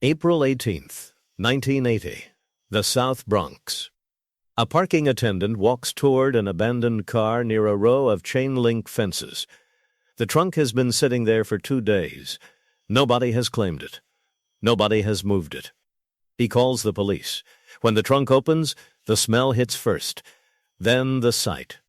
April 18th, 1980, the South Bronx. A parking attendant walks toward an abandoned car near a row of chain-link fences. The trunk has been sitting there for 2 days. Nobody has claimed it. Nobody has moved it. He calls the police. When the trunk opens, the smell hits first, then the sight.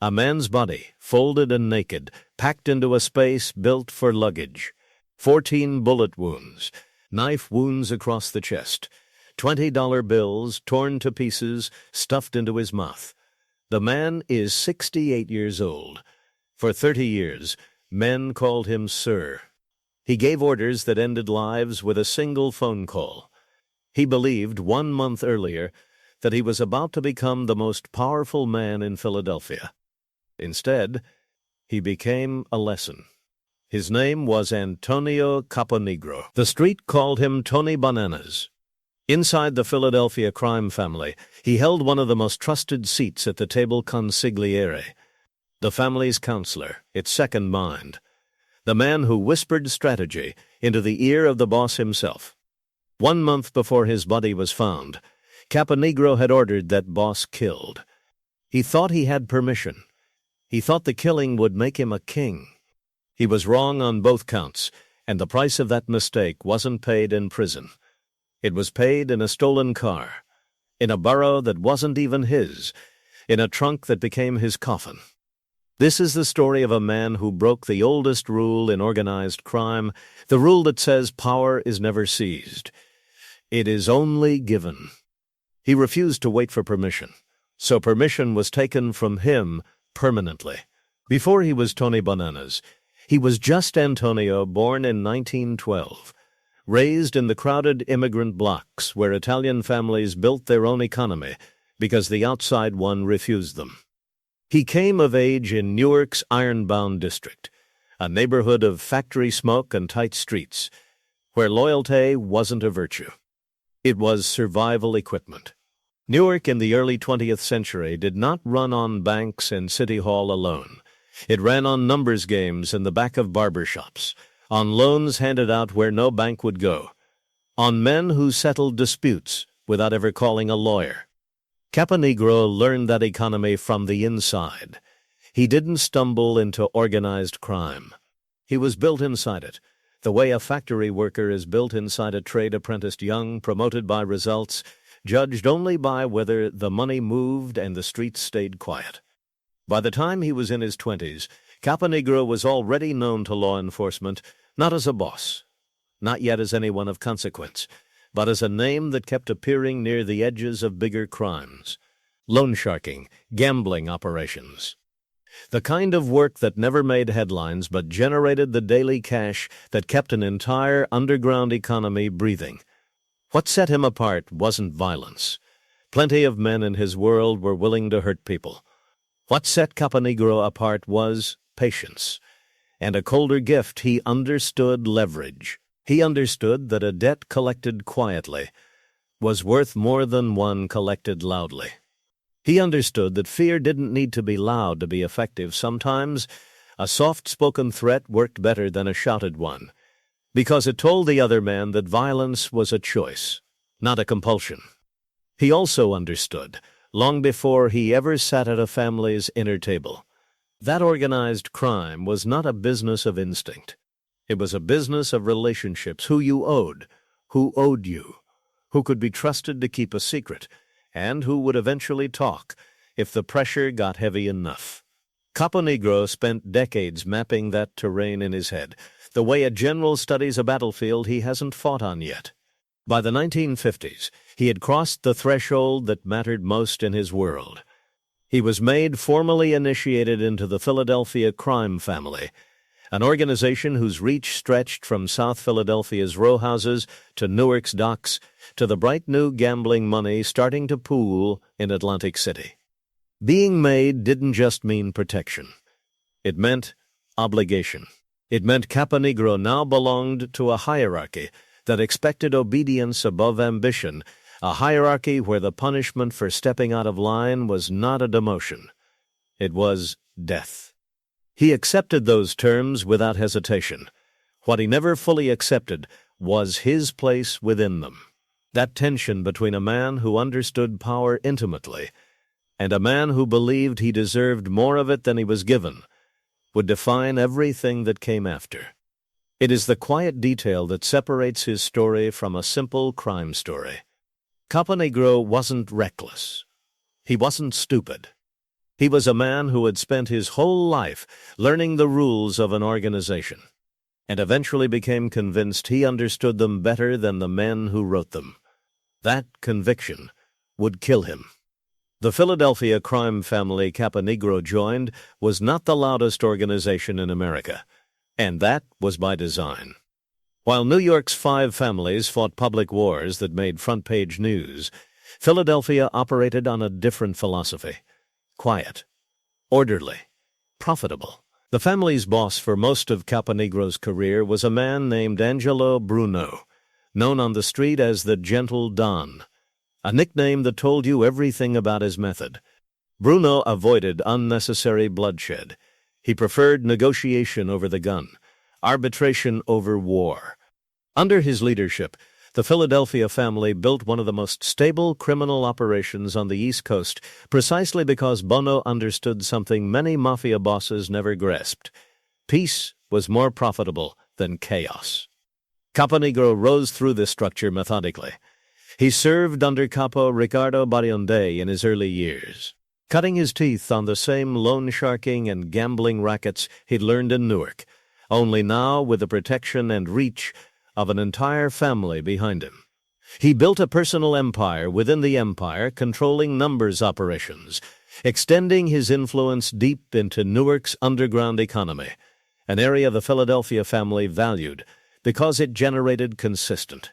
A man's body, folded and naked, packed into a space built for luggage. 14 bullet wounds, knife wounds across the chest, $20 bills torn to pieces, stuffed into his mouth. The man is 68 years old. For 30 years, men called him Sir. He gave orders that ended lives with a single phone call. He believed 1 month earlier that he was about to become the most powerful man in Philadelphia. Instead, he became a lesson. His name was Antonio Caponigro. The street called him Tony Bananas. Inside the Philadelphia crime family, he held one of the most trusted seats at the table consigliere, the family's counselor, its second mind, the man who whispered strategy into the ear of the boss himself. 1 month before his body was found, Caponigro had ordered that boss killed. He thought he had permission. He thought the killing would make him a king. He was wrong on both counts, and the price of that mistake wasn't paid in prison. It was paid in a stolen car, in a burrow that wasn't even his, in a trunk that became his coffin. This is the story of a man who broke the oldest rule in organized crime, the rule that says power is never seized. It is only given. He refused to wait for permission, so permission was taken from him permanently. Before he was Tony Bananas, he was just Antonio, born in 1912, raised in the crowded immigrant blocks where Italian families built their own economy because the outside one refused them. He came of age in Newark's ironbound district, a neighborhood of factory smoke and tight streets, where loyalty wasn't a virtue. It was survival equipment. Newark in the early 20th century did not run on banks and City Hall alone. It ran on numbers games in the back of barber shops, on loans handed out where no bank would go, on men who settled disputes without ever calling a lawyer. Caponigro learned that economy from the inside. He didn't stumble into organized crime. He was built inside it, the way a factory worker is built inside a trade-apprenticed young, promoted by results, judged only by whether the money moved and the streets stayed quiet. By the time he was in his 20s, Caponigro was already known to law enforcement, not as a boss, not yet as anyone of consequence, but as a name that kept appearing near the edges of bigger crimes, loan sharking, gambling operations. The kind of work that never made headlines but generated the daily cash that kept an entire underground economy breathing. What set him apart wasn't violence. Plenty of men in his world were willing to hurt people. What set Caponigro apart was patience. And a colder gift, he understood leverage. He understood that a debt collected quietly was worth more than one collected loudly. He understood that fear didn't need to be loud to be effective. Sometimes a soft-spoken threat worked better than a shouted one, because it told the other man that violence was a choice, not a compulsion. He also understood, long before he ever sat at a family's inner table, that organized crime was not a business of instinct. It was a business of relationships, who you owed, who owed you, who could be trusted to keep a secret, and who would eventually talk if the pressure got heavy enough. Caponigro spent decades mapping that terrain in his head, the way a general studies a battlefield he hasn't fought on yet. By the 1950s, he had crossed the threshold that mattered most in his world. He was made formally initiated into the Philadelphia crime family, an organization whose reach stretched from South Philadelphia's row houses to Newark's docks to the bright new gambling money starting to pool in Atlantic City. Being made didn't just mean protection. It meant obligation. It meant Caponigro now belonged to a hierarchy that expected obedience above ambition, a hierarchy where the punishment for stepping out of line was not a demotion. It was death. He accepted those terms without hesitation. What he never fully accepted was his place within them. That tension between a man who understood power intimately and a man who believed he deserved more of it than he was given would define everything that came after. It is the quiet detail that separates his story from a simple crime story. Caponigro wasn't reckless. He wasn't stupid. He was a man who had spent his whole life learning the rules of an organization, and eventually became convinced he understood them better than the men who wrote them. That conviction would kill him. The Philadelphia crime family Caponigro joined was not the loudest organization in America, and that was by design. While New York's 5 families fought public wars that made front-page news, Philadelphia operated on a different philosophy: quiet, orderly, profitable. The family's boss for most of Caponigro's career was a man named Angelo Bruno, known on the street as the Gentle Don, a nickname that told you everything about his method. Bruno avoided unnecessary bloodshed. He preferred negotiation over the gun, arbitration over war. Under his leadership, the Philadelphia family built one of the most stable criminal operations on the East Coast precisely because Bruno understood something many mafia bosses never grasped: peace was more profitable than chaos. Caponigro rose through this structure methodically. He served under Capo Riccardo Bionday in his early years, cutting his teeth on the same loan-sharking and gambling rackets he'd learned in Newark, only now with the protection and reach of an entire family behind him. He built a personal empire within the empire, controlling numbers operations, extending his influence deep into Newark's underground economy, an area the Philadelphia family valued because it generated consistent,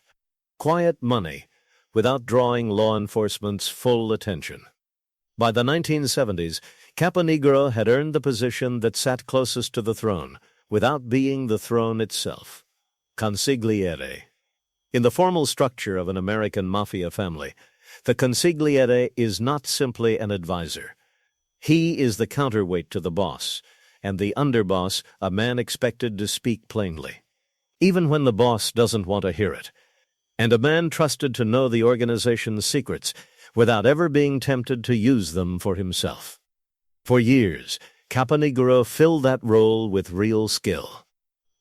quiet money without drawing law enforcement's full attention. By the 1970s, Caponigro had earned the position that sat closest to the throne, without being the throne itself: consigliere. In the formal structure of an American mafia family, the consigliere is not simply an advisor. He is the counterweight to the boss, and the underboss a man expected to speak plainly, even when the boss doesn't want to hear it, and a man trusted to know the organization's secrets without ever being tempted to use them for himself. For years, Caponigro filled that role with real skill.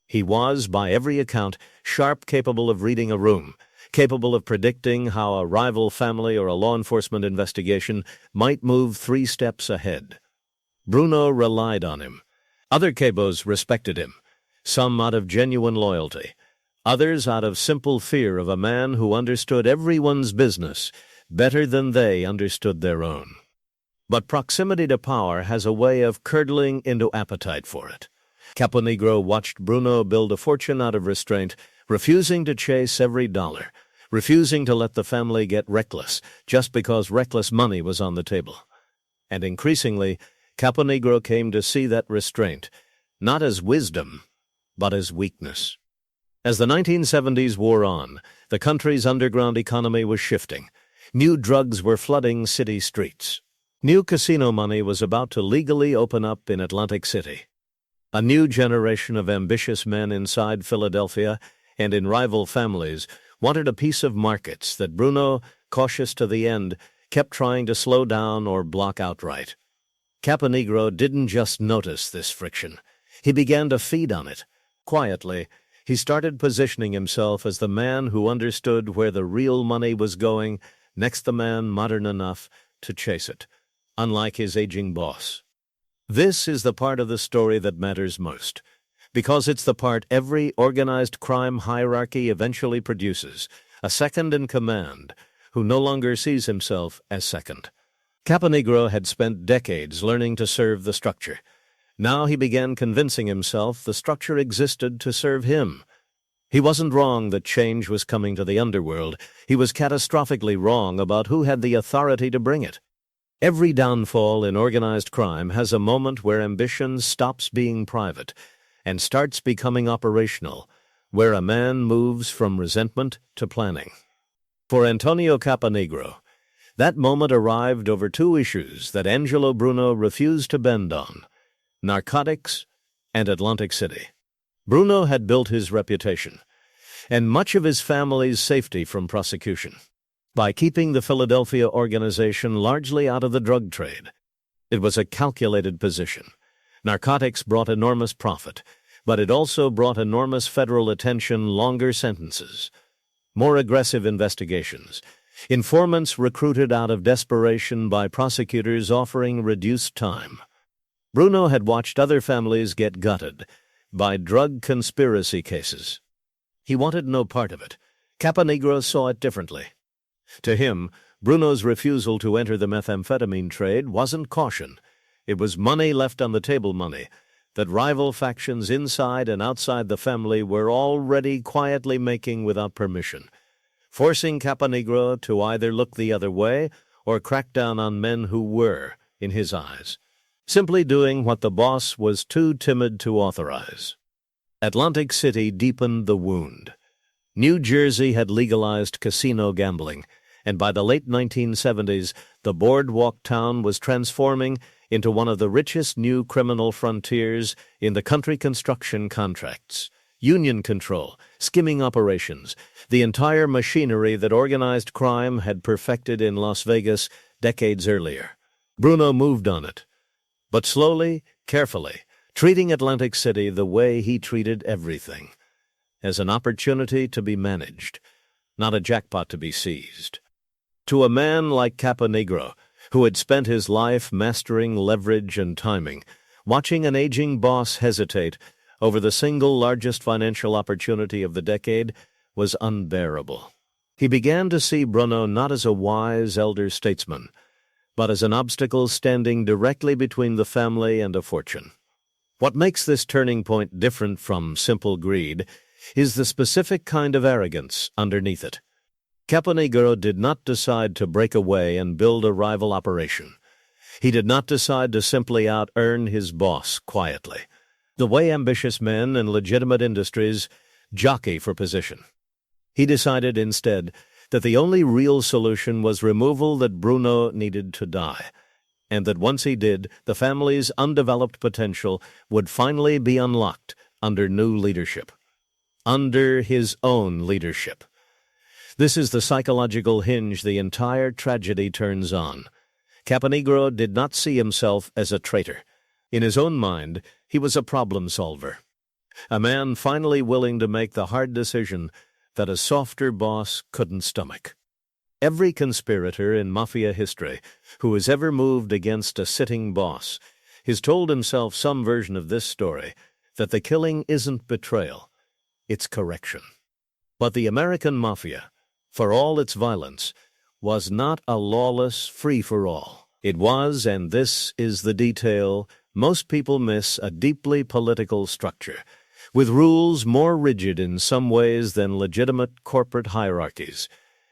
He was, by every account, sharp, capable of reading a room, capable of predicting how a rival family or a law enforcement investigation might move 3 steps ahead. Bruno relied on him. Other capos respected him, some out of genuine loyalty, others out of simple fear of a man who understood everyone's business better than they understood their own. But proximity to power has a way of curdling into appetite for it. Caponigro watched Bruno build a fortune out of restraint, refusing to chase every dollar, refusing to let the family get reckless just because reckless money was on the table. And increasingly, Caponigro came to see that restraint not as wisdom, but as weakness. As the 1970s wore on, the country's underground economy was shifting. New drugs were flooding city streets. New casino money was about to legally open up in Atlantic City. A new generation of ambitious men inside Philadelphia and in rival families wanted a piece of markets that Bruno, cautious to the end, kept trying to slow down or block outright. Caponigro didn't just notice this friction. He began to feed on it. Quietly, he started positioning himself as the man who understood where the real money was going, next the man modern enough to chase it, unlike his aging boss. This is the part of the story that matters most, because it's the part every organized crime hierarchy eventually produces, a second-in-command who no longer sees himself as second. Caponigro had spent decades learning to serve the structure. Now he began convincing himself the structure existed to serve him. He wasn't wrong that change was coming to the underworld. He was catastrophically wrong about who had the authority to bring it. Every downfall in organized crime has a moment where ambition stops being private and starts becoming operational, where a man moves from resentment to planning. For Antonio Caponigro, that moment arrived over 2 issues that Angelo Bruno refused to bend on: narcotics and Atlantic City. Bruno had built his reputation. and much of his family's safety from prosecution, by keeping the Philadelphia organization largely out of the drug trade. It was a calculated position. Narcotics brought enormous profit, but it also brought enormous federal attention, longer sentences, more aggressive investigations, informants recruited out of desperation by prosecutors offering reduced time. Bruno had watched other families get gutted by drug conspiracy cases. He wanted no part of it. Caponigro saw it differently. To him, Bruno's refusal to enter the methamphetamine trade wasn't caution. It was money left on the table, money that rival factions inside and outside the family were already quietly making without permission, forcing Caponigro to either look the other way or crack down on men who were, in his eyes, simply doing what the boss was too timid to authorize. Atlantic City deepened the wound. New Jersey had legalized casino gambling, and by the late 1970s, the boardwalk town was transforming into one of the richest new criminal frontiers in the country. Construction contracts, union control, skimming operations, the entire machinery that organized crime had perfected in Las Vegas decades earlier. Bruno moved on it, but slowly, carefully, treating Atlantic City the way he treated everything, as an opportunity to be managed, not a jackpot to be seized. To a man like Caponigro, who had spent his life mastering leverage and timing, watching an aging boss hesitate over the single largest financial opportunity of the decade was unbearable. He began to see Bruno not as a wise elder statesman, but as an obstacle standing directly between the family and a fortune. What makes this turning point different from simple greed is the specific kind of arrogance underneath it. Caponigro did not decide to break away and build a rival operation. He did not decide to simply out-earn his boss quietly, the way ambitious men in legitimate industries jockey for position. He decided instead that the only real solution was removal, that Bruno needed to die, and that once he did, the family's undeveloped potential would finally be unlocked under new leadership, under his own leadership. This is the psychological hinge the entire tragedy turns on. Caponigro did not see himself as a traitor. In his own mind, he was a problem solver, a man finally willing to make the hard decision that a softer boss couldn't stomach. Every conspirator in Mafia history who has ever moved against a sitting boss has told himself some version of this story, that the killing isn't betrayal, it's correction. But the American Mafia, for all its violence, was not a lawless free-for-all. It was, and this is the detail most people miss, a deeply political structure, with rules more rigid in some ways than legitimate corporate hierarchies.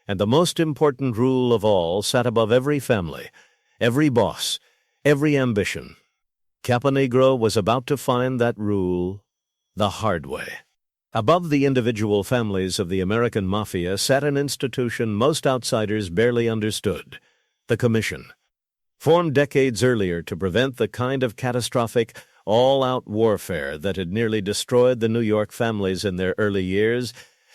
And the most important rule of all sat above every family, every boss, every ambition. Caponigro was about to find that rule the hard way. Above the individual families of the American Mafia sat an institution most outsiders barely understood, the Commission. Formed decades earlier to prevent the kind of catastrophic, all-out warfare that had nearly destroyed the New York families in their early years,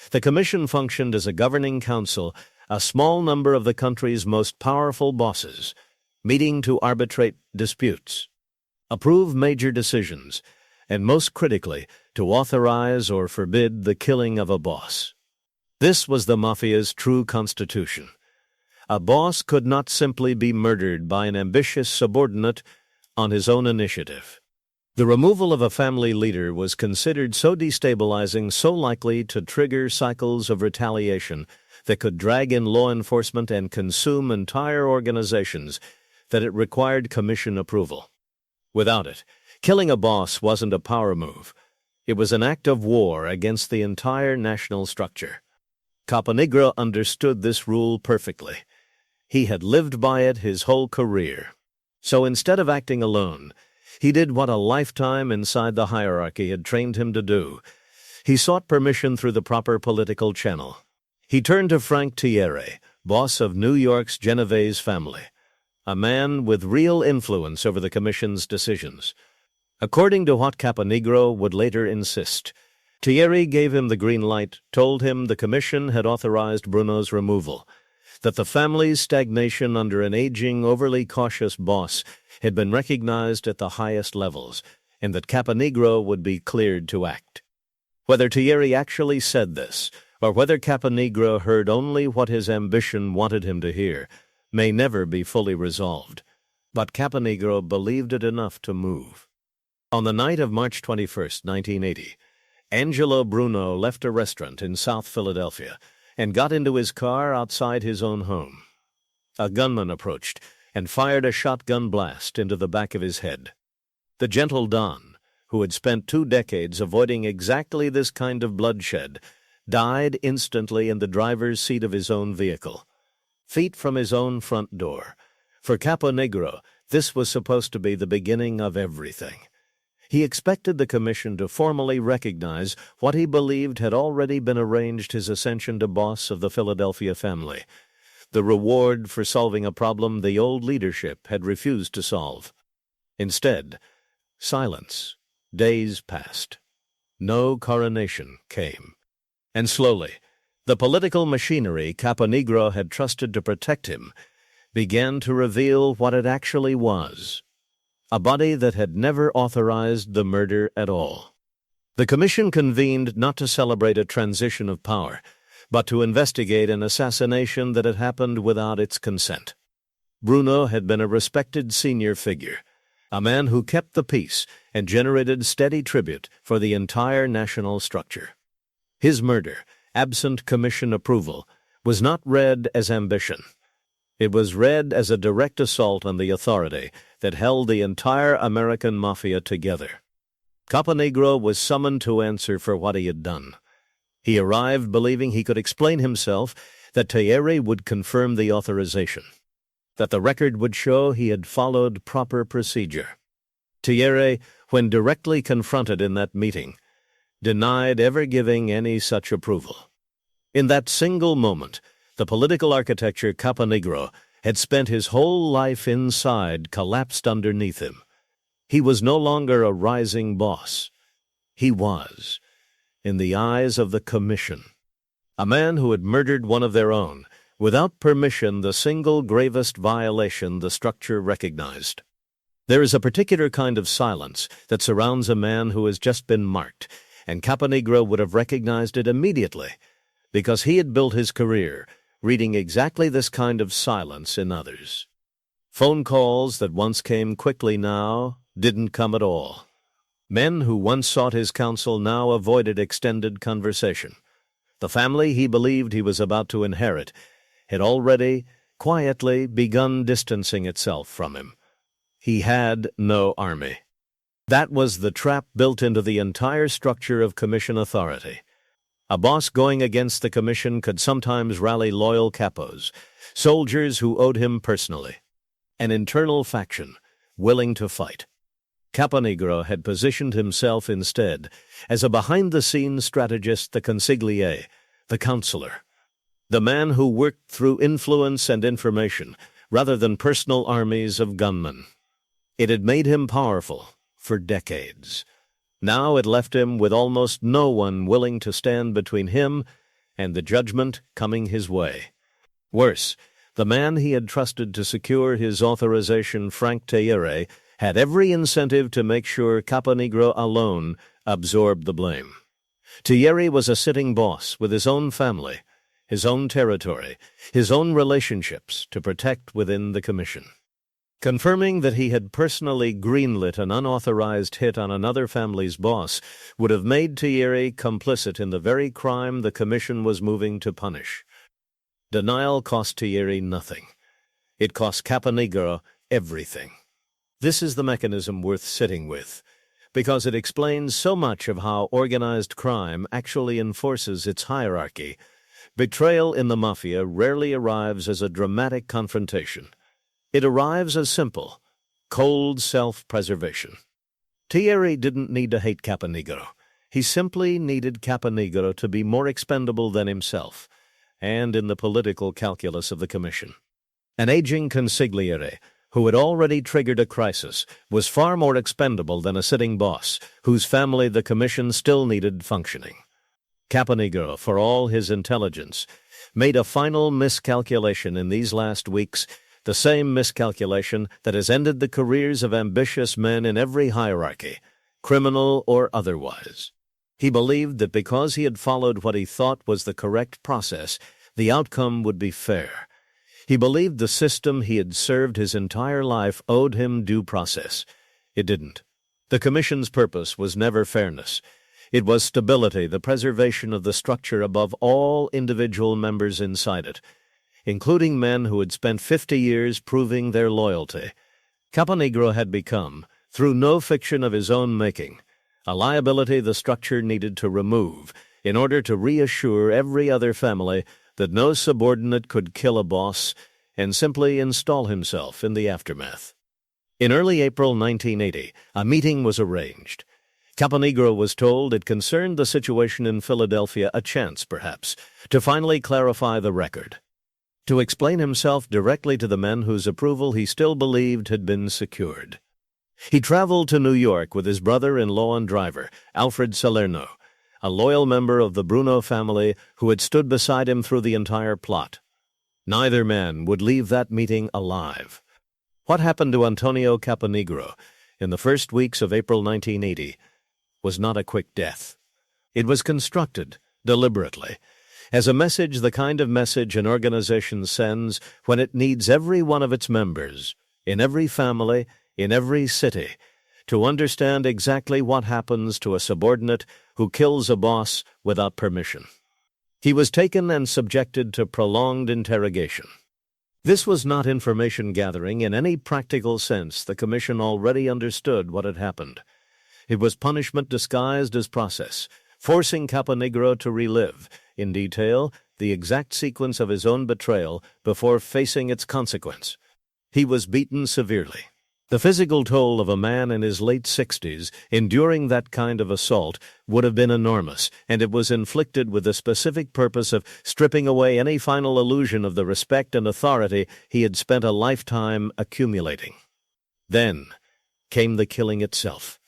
the Commission functioned as a governing council, a small number of the country's most powerful bosses, meeting to arbitrate disputes, approve major decisions, and most critically, to authorize or forbid the killing of a boss. This was the Mafia's true constitution. A boss could not simply be murdered by an ambitious subordinate on his own initiative. The removal of a family leader was considered so destabilizing, so likely to trigger cycles of retaliation that could drag in law enforcement and consume entire organizations, that it required Commission approval. Without it, killing a boss wasn't a power move. It was an act of war against the entire national structure. Caponigro understood this rule perfectly. He had lived by it his whole career. So instead of acting alone, he did what a lifetime inside the hierarchy had trained him to do. He sought permission through the proper political channel. He turned to Frank Thierry, boss of New York's Genovese family, a man with real influence over the Commission's decisions. According to what Caponigro would later insist, Thierry gave him the green light, told him the commission had authorized Bruno's removal, that the family's stagnation under an aging, overly cautious boss had been recognized at the highest levels, and that Caponigro would be cleared to act. Whether Thierry actually said this, or whether Caponigro heard only what his ambition wanted him to hear, may never be fully resolved. But Caponigro believed it enough to move. On the night of March 21st, 1980, Angelo Bruno left a restaurant in South Philadelphia and got into his car outside his own home. A gunman approached and fired a shotgun blast into the back of his head. The gentle Don, who had spent 2 decades avoiding exactly this kind of bloodshed, died instantly in the driver's seat of his own vehicle, feet from his own front door. For Caponigro, this was supposed to be the beginning of everything. He expected the commission to formally recognize what he believed had already been arranged: his ascension to boss of the Philadelphia family, the reward for solving a problem the old leadership had refused to solve. Instead, silence. Days passed. No coronation came. And slowly, the political machinery Caponigro had trusted to protect him began to reveal what it actually was: a body that had never authorized the murder at all. The commission convened not to celebrate a transition of power, but to investigate an assassination that had happened without its consent. Bruno had been a respected senior figure, a man who kept the peace and generated steady tribute for the entire national structure. His murder, absent commission approval, was not read as ambition. It was read as a direct assault on the authority that held the entire American mafia together. Caponigro was summoned to answer for what he had done. He arrived believing he could explain himself, that Thierry would confirm the authorization, that the record would show he had followed proper procedure. Thierry, when directly confronted in that meeting, denied ever giving any such approval. In that single moment, the political architecture Caponigro had spent his whole life inside collapsed underneath him. He was no longer a rising boss. He was, in the eyes of the commission, a man who had murdered one of their own, without permission, the single gravest violation the structure recognized. There is a particular kind of silence that surrounds a man who has just been marked, and Caponigro would have recognized it immediately, because he had built his career reading exactly this kind of silence in others. Phone calls that once came quickly now didn't come at all. Men who once sought his counsel now avoided extended conversation. The family he believed he was about to inherit had already, quietly, begun distancing itself from him. He had no army. That was the trap built into the entire structure of commission authority. A boss going against the commission could sometimes rally loyal capos, soldiers who owed him personally, an internal faction willing to fight. Caponigro had positioned himself instead as a behind-the-scenes strategist, the consigliere, the counselor, the man who worked through influence and information rather than personal armies of gunmen. It had made him powerful for decades. Now it left him with almost no one willing to stand between him and the judgment coming his way. Worse, the man he had trusted to secure his authorization, Frank Thierry, had every incentive to make sure Caponigro alone absorbed the blame. Thierry was a sitting boss with his own family, his own territory, his own relationships to protect within the commission. Confirming that he had personally greenlit an unauthorized hit on another family's boss would have made Thierry complicit in the very crime the commission was moving to punish. Denial cost Thierry nothing. It cost Caponigro everything. This is the mechanism worth sitting with, because it explains so much of how organized crime actually enforces its hierarchy. Betrayal in the mafia rarely arrives as a dramatic confrontation. It arrives as simple, cold self-preservation. Thierry didn't need to hate Caponigro. He simply needed Caponigro to be more expendable than himself, and in the political calculus of the commission. An aging consigliere, who had already triggered a crisis, was far more expendable than a sitting boss, whose family the commission still needed functioning. Caponigro, for all his intelligence, made a final miscalculation in these last weeks, the same miscalculation that has ended the careers of ambitious men in every hierarchy, criminal or otherwise. He believed that because he had followed what he thought was the correct process, the outcome would be fair. He believed the system he had served his entire life owed him due process. It didn't. The Commission's purpose was never fairness. It was stability, the preservation of the structure above all individual members inside it, including men who had spent 50 years proving their loyalty. Caponigro had become, through no fiction of his own making, a liability the structure needed to remove in order to reassure every other family that no subordinate could kill a boss and simply install himself in the aftermath. In early April 1980, a meeting was arranged. Caponigro was told it concerned the situation in Philadelphia, a chance, perhaps, to finally clarify the record, to explain himself directly to the men whose approval he still believed had been secured. He traveled to New York with his brother-in-law and driver, Alfred Salerno, a loyal member of the Bruno family who had stood beside him through the entire plot. Neither man would leave that meeting alive. What happened to Antonio Caponigro in the first weeks of April 1980 was not a quick death. It was constructed, deliberately, as a message, the kind of message an organization sends when it needs every one of its members, in every family, in every city, to understand exactly what happens to a subordinate who kills a boss without permission. He was taken and subjected to prolonged interrogation. This was not information gathering in any practical sense. The Commission already understood what had happened. It was punishment disguised as process, forcing Caponigro to relive, in detail, the exact sequence of his own betrayal before facing its consequence. He was beaten severely. The physical toll of a man in his late 60s enduring that kind of assault would have been enormous, and it was inflicted with the specific purpose of stripping away any final illusion of the respect and authority he had spent a lifetime accumulating. Then came the killing itself.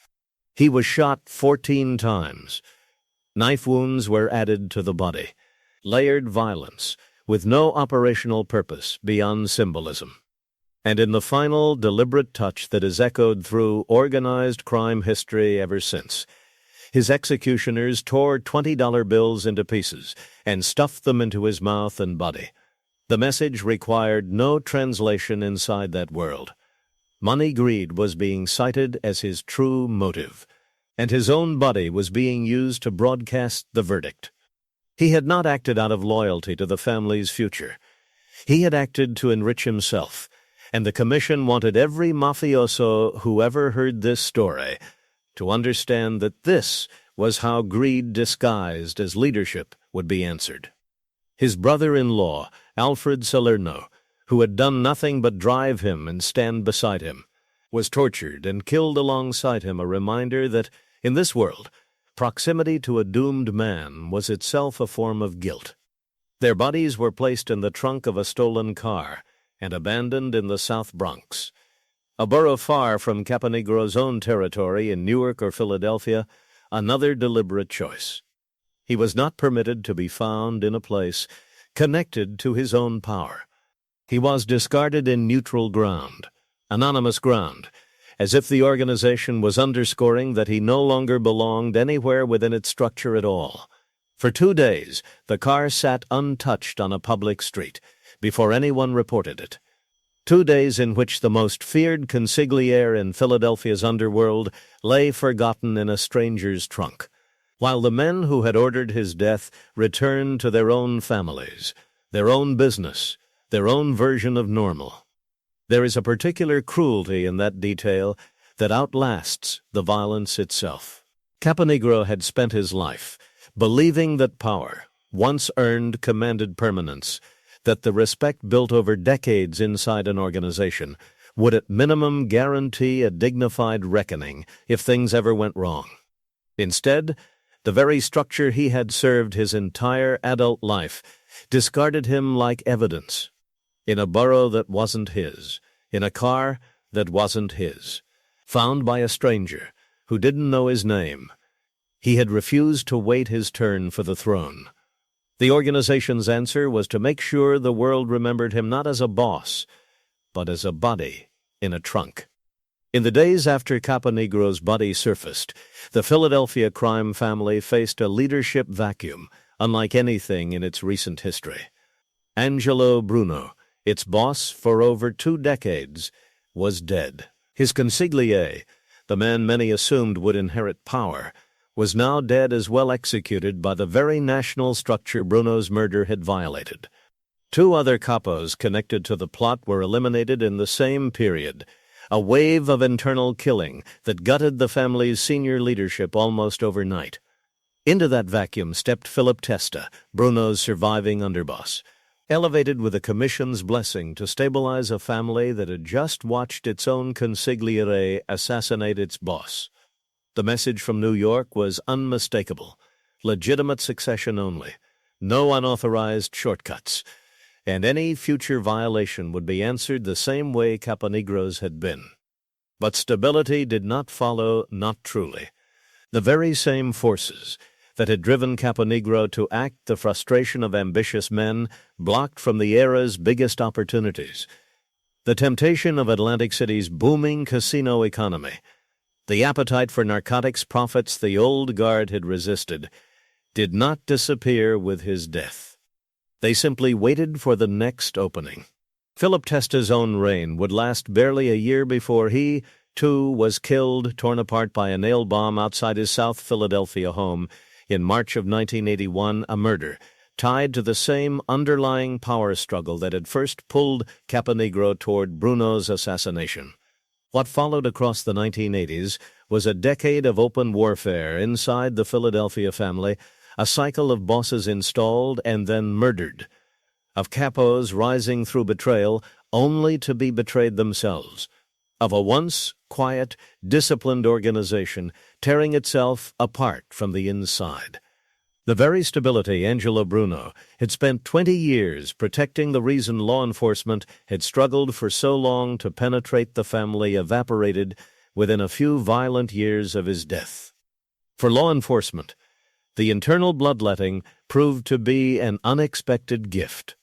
He was shot 14 times. Knife wounds were added to the body. Layered violence, with no operational purpose beyond symbolism. And in the final, deliberate touch that has echoed through organized crime history ever since, his executioners tore $20 bills into pieces and stuffed them into his mouth and body. The message required no translation inside that world. Money greed was being cited as his true motive, and his own body was being used to broadcast the verdict. He had not acted out of loyalty to the family's future. He had acted to enrich himself, and the Commission wanted every mafioso who ever heard this story to understand that this was how greed disguised as leadership would be answered. His brother-in-law, Alfred Salerno, who had done nothing but drive him and stand beside him, was tortured and killed alongside him, a reminder that, in this world, proximity to a doomed man was itself a form of guilt. Their bodies were placed in the trunk of a stolen car and abandoned in the South Bronx, a borough far from Caponigro's own territory in Newark or Philadelphia, another deliberate choice. He was not permitted to be found in a place connected to his own power. He was discarded in neutral ground, anonymous ground, as if the organization was underscoring that he no longer belonged anywhere within its structure at all. For 2 days, the car sat untouched on a public street before anyone reported it. 2 days in which the most feared consigliere in Philadelphia's underworld lay forgotten in a stranger's trunk, while the men who had ordered his death returned to their own families, their own business, their own version of normal. There is a particular cruelty in that detail that outlasts the violence itself. Caponigro had spent his life believing that power, once earned, commanded permanence, that the respect built over decades inside an organization would at minimum guarantee a dignified reckoning if things ever went wrong. Instead, the very structure he had served his entire adult life discarded him like evidence. In a borough that wasn't his, in a car that wasn't his, found by a stranger who didn't know his name. He had refused to wait his turn for the throne. The organization's answer was to make sure the world remembered him not as a boss, but as a body in a trunk. In the days after Caponigro's body surfaced, the Philadelphia crime family faced a leadership vacuum unlike anything in its recent history. Angelo Bruno, its boss for over 2 decades, was dead. His consigliere, the man many assumed would inherit power, was now dead as well, executed by the very national structure Bruno's murder had violated. 2 other capos connected to the plot were eliminated in the same period, a wave of internal killing that gutted the family's senior leadership almost overnight. Into that vacuum stepped Philip Testa, Bruno's surviving underboss, elevated with the commission's blessing to stabilize a family that had just watched its own consigliere assassinate its boss. The message from New York was unmistakable: legitimate succession only, no unauthorized shortcuts, and any future violation would be answered the same way Caponigro's had been. But stability did not follow, not truly. The very same forces that had driven Caponigro to act the frustration of ambitious men blocked from the era's biggest opportunities. The temptation of Atlantic City's booming casino economy, the appetite for narcotics profits the old guard had resisted, did not disappear with his death. They simply waited for the next opening. Philip Testa's own reign would last barely a year before he, too, was killed, torn apart by a nail bomb outside his South Philadelphia home in March of 1981, a murder tied to the same underlying power struggle that had first pulled Caponigro toward Bruno's assassination. What followed across the 1980s was a decade of open warfare inside the Philadelphia family, a cycle of bosses installed and then murdered, of capos rising through betrayal only to be betrayed themselves, of a once quiet, disciplined organization tearing itself apart from the inside. The very stability Angelo Bruno had spent 20 years protecting, the reason law enforcement had struggled for so long to penetrate the family, evaporated within a few violent years of his death. For law enforcement, the internal bloodletting proved to be an unexpected gift.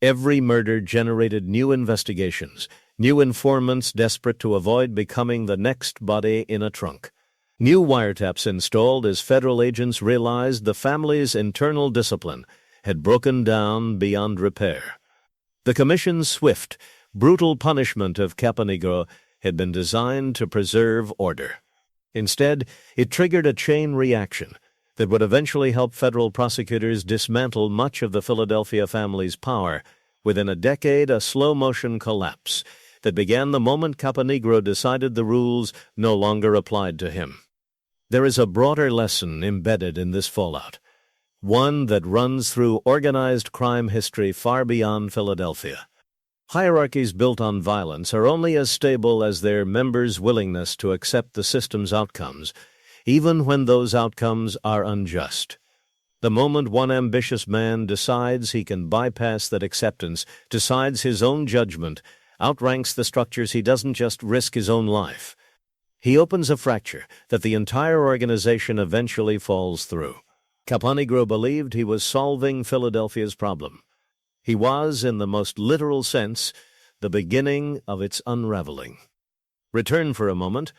Every murder generated new investigations, new informants desperate to avoid becoming the next body in a trunk. New wiretaps installed as federal agents realized the family's internal discipline had broken down beyond repair. The Commission's swift, brutal punishment of Caponigro had been designed to preserve order. Instead, it triggered a chain reaction that would eventually help federal prosecutors dismantle much of the Philadelphia family's power. Within a decade, a slow-motion collapse that began the moment Caponigro decided the rules no longer applied to him. There is a broader lesson embedded in this fallout, one that runs through organized crime history far beyond Philadelphia. Hierarchies built on violence are only as stable as their members' willingness to accept the system's outcomes, even when those outcomes are unjust. The moment one ambitious man decides he can bypass that acceptance, decides his own judgment, outranks the structures, he doesn't just risk his own life. He opens a fracture that the entire organization eventually falls through. Caponigro believed he was solving Philadelphia's problem. He was, in the most literal sense, the beginning of its unraveling. Return for a moment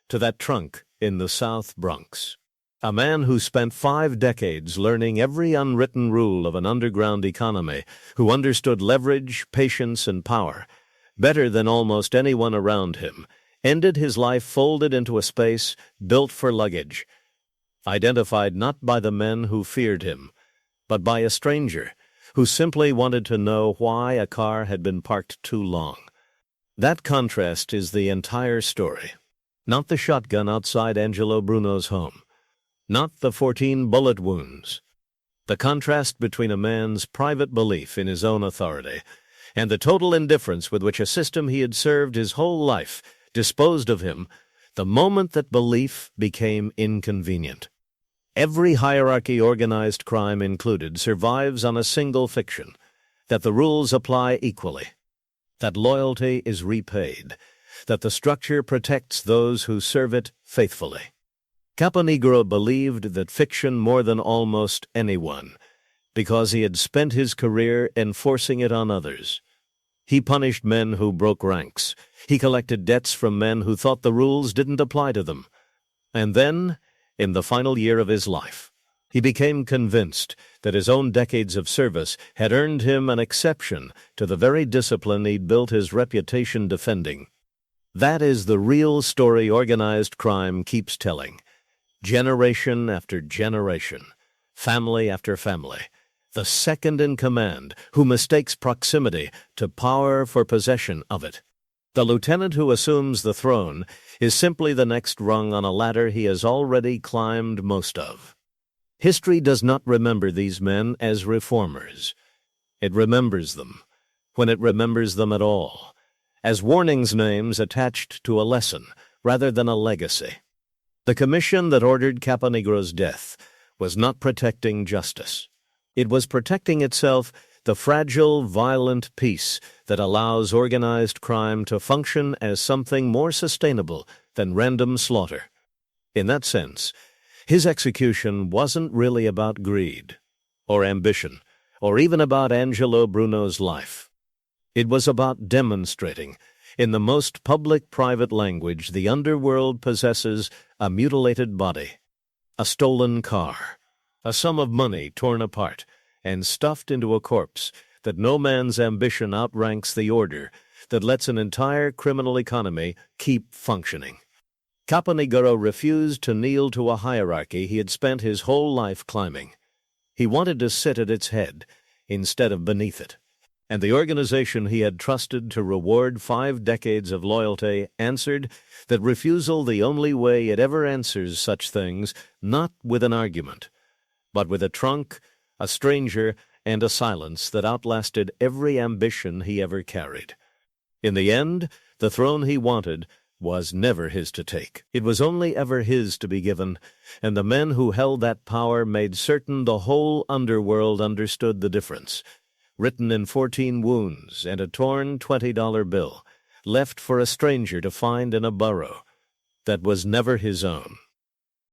to that trunk in the South Bronx. A man who spent 5 decades learning every unwritten rule of an underground economy, who understood leverage, patience, and power better than almost anyone around him, ended his life folded into a space built for luggage, identified not by the men who feared him, but by a stranger who simply wanted to know why a car had been parked too long. That contrast is the entire story. Not the shotgun outside Angelo Bruno's home, not the 14 bullet wounds. The contrast between a man's private belief in his own authority and the total indifference with which a system he had served his whole life disposed of him the moment that belief became inconvenient. Every hierarchy, organized crime included, survives on a single fiction, that the rules apply equally. that loyalty is repaid, that the structure protects those who serve it faithfully. Caponigro believed that fiction more than almost anyone, because he had spent his career enforcing it on others. He punished men who broke ranks. He collected debts from men who thought the rules didn't apply to them. And then, in the final year of his life, he became convinced that his own decades of service had earned him an exception to the very discipline he'd built his reputation defending. That is the real story organized crime keeps telling. Generation after generation, family after family, the second in command who mistakes proximity to power for possession of it. The lieutenant who assumes the throne is simply the next rung on a ladder he has already climbed most of. History does not remember these men as reformers. It remembers them, when it remembers them at all, as warnings names attached to a lesson rather than a legacy. The commission that ordered Caponigro's death was not protecting justice. It was protecting itself, the fragile, violent peace that allows organized crime to function as something more sustainable than random slaughter. In that sense, his execution wasn't really about greed, or ambition, or even about Angelo Bruno's life. It was about demonstrating, in the most public-private language, the underworld possesses a mutilated body, a stolen car, a sum of money torn apart and stuffed into a corpse, that no man's ambition outranks the order that lets an entire criminal economy keep functioning. Caponigro refused to kneel to a hierarchy he had spent his whole life climbing. He wanted to sit at its head instead of beneath it. And the organization he had trusted to reward 5 decades of loyalty answered that refusal the only way it ever answers such things, not with an argument, but with a trunk, a stranger, and a silence that outlasted every ambition he ever carried. In the end, the throne he wanted was never his to take. It was only ever his to be given, and the men who held that power made certain the whole underworld understood the difference. Written in 14 wounds and a torn $20 bill, left for a stranger to find in a burrow that was never his own.